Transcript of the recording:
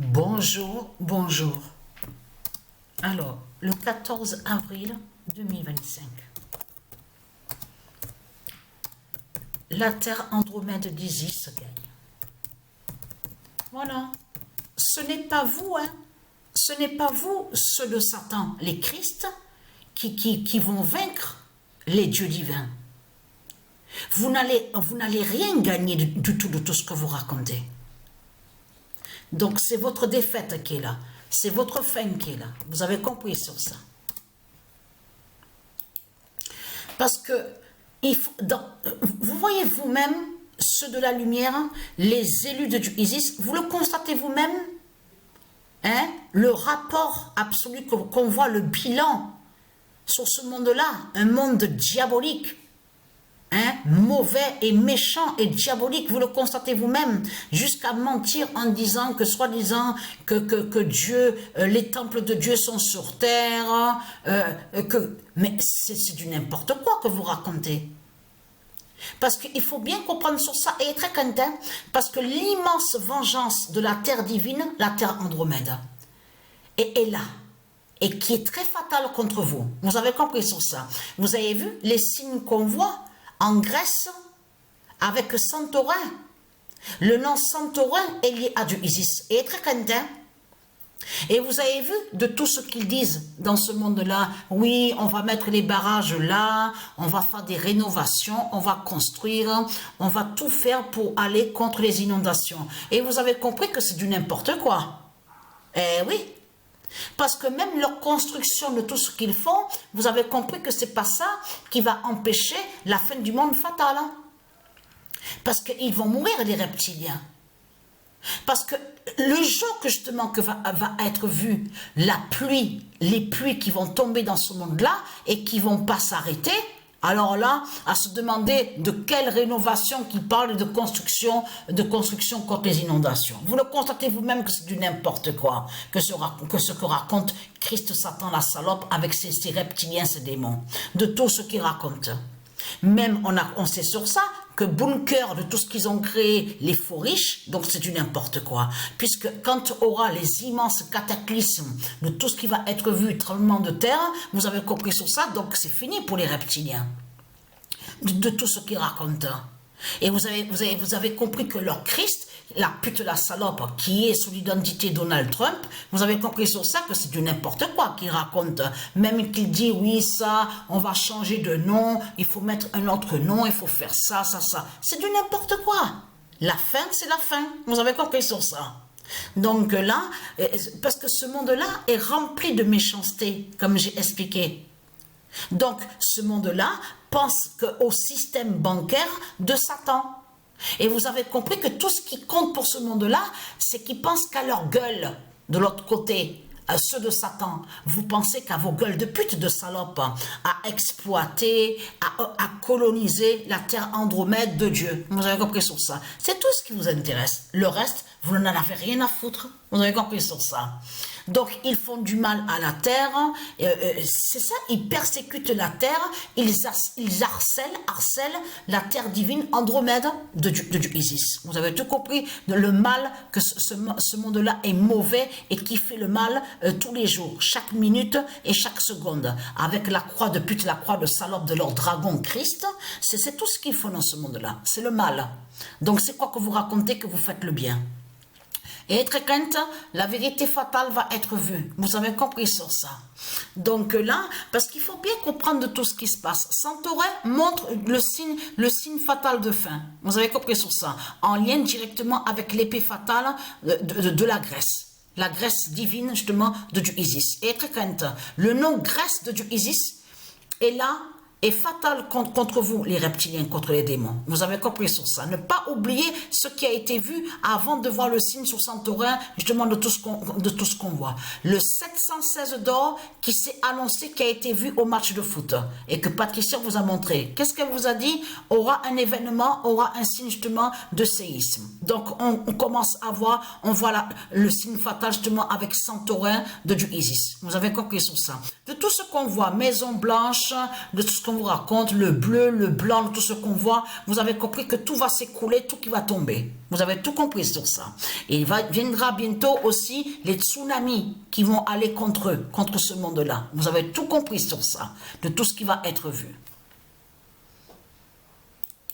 Bonjour, bonjour. Alors, le 14 avril 2025, la Terre Andromède d'Isis gagne. Voilà. Ce n'est pas vous, hein. Ce n'est pas vous, ceux de Satan, les Christ, qui vont vaincre les dieux divins. Vous n'allez rien gagner du tout de tout ce que vous racontez. Donc c'est votre défaite qui est là. C'est votre fin qui est là. Vous avez compris sur ça. Parce que vous voyez vous-même, ceux de la lumière, les élus de Isis, vous le constatez vous-même, hein, le rapport absolu qu'on voit, le bilan sur ce monde-là, un monde diabolique. Hein, mauvais et méchant et diabolique, vous le constatez vous-même, jusqu'à mentir en disant que soi-disant que Dieu, les temples de Dieu sont sur terre, mais c'est du n'importe quoi que vous racontez. Parce qu'il faut bien comprendre sur ça et être très content, parce que l'immense vengeance de la terre divine, la terre Andromède, est là. Et qui est très fatale contre vous. Vous avez compris sur ça. Vous avez vu les signes qu'on voit en Grèce, avec Santorin. Le nom Santorin est lié à du Isis. Et très content. Et vous avez vu de tout ce qu'ils disent dans ce monde-là. Oui, on va mettre les barrages là, on va faire des rénovations, on va construire, on va tout faire pour aller contre les inondations. Et vous avez compris que c'est du n'importe quoi. Eh oui. Parce que même leur construction de tout ce qu'ils font, vous avez compris que c'est pas ça qui va empêcher la fin du monde fatal. Parce qu'ils vont mourir, les reptiliens. Parce que le jour que justement va être vu la pluie, les pluies qui vont tomber dans ce monde-là et qui vont pas s'arrêter, alors là, à se demander de quelle rénovation qui parle de construction contre les inondations. Vous le constatez vous-même que c'est du n'importe quoi, que ce que raconte Christ Satan la salope avec ses reptiliens, ses démons, de tout ce qu'il raconte. Même on sait sur ça que bunker de tout ce qu'ils ont créé, les faux riches, donc c'est du n'importe quoi. Puisque quand aura les immenses cataclysmes de tout ce qui va être vu, tremblement de terre, vous avez compris sur ça, donc c'est fini pour les reptiliens. De tout ce qu'ils racontent. Et vous avez compris que leur Christ, la pute, la salope, qui est sous l'identité Donald Trump, vous avez compris sur ça que c'est du n'importe quoi qu'il raconte. Même qu'il dit, oui, ça, on va changer de nom, il faut mettre un autre nom, il faut faire ça, ça, ça. C'est du n'importe quoi. La fin, c'est la fin. Vous avez compris sur ça. Donc là, parce que ce monde-là est rempli de méchanceté, comme j'ai expliqué. Donc, ce monde-là pense au système bancaire de Satan. Et vous avez compris que tout ce qui compte pour ce monde-là, c'est qu'ils pensent qu'à leur gueule, de l'autre côté, à ceux de Satan. Vous pensez qu'à vos gueules de pute, de salope, à exploiter, à coloniser la terre Andromède de Dieu. Vous avez compris sur ça. C'est tout ce qui vous intéresse. Le reste, vous n'en avez rien à foutre. Vous avez compris sur ça. Donc, ils font du mal à la terre, c'est ça, ils persécutent la terre, ils harcèlent la terre divine Andromède de Isis. Vous avez tout compris, le mal, que ce monde-là est mauvais et qui fait le mal tous les jours, chaque minute et chaque seconde, avec la croix de pute, la croix de salope de leur dragon Christ, c'est tout ce qu'ils font dans ce monde-là, c'est le mal. Donc, c'est quoi que vous racontez que vous faites le bien? Et être crainte, la vérité fatale va être vue. Vous avez compris sur ça. Donc là, parce qu'il faut bien comprendre tout ce qui se passe. Santorin montre le signe fatal de fin. Vous avez compris sur ça. En lien directement avec l'épée fatale de la Grèce. La Grèce divine, justement, de Dieu Isis. Et être crainte, le nom Grèce de Dieu Isis est là, est fatal contre vous, les reptiliens, contre les démons. Vous avez compris sur ça. Ne pas oublier ce qui a été vu avant de voir le signe sur Santorin, justement, de tout ce qu'on voit. Le 716 d'or qui s'est annoncé, qui a été vu au match de foot et que Patricia vous a montré. Qu'est-ce qu'elle vous a dit? Aura un événement, aura un signe, justement, de séisme. Donc, on commence à voir, on voit le signe fatal, justement, avec Santorin de Dieu Isis. Vous avez compris sur ça. De tout ce qu'on voit, Maison Blanche, de tout ce qu'on qu'on vous raconte, le bleu, le blanc, tout ce qu'on voit, vous avez compris que tout va s'écrouler, tout qui va tomber. Vous avez tout compris sur ça. Et viendra bientôt aussi les tsunamis qui vont aller contre eux, contre ce monde-là. Vous avez tout compris sur ça, de tout ce qui va être vu.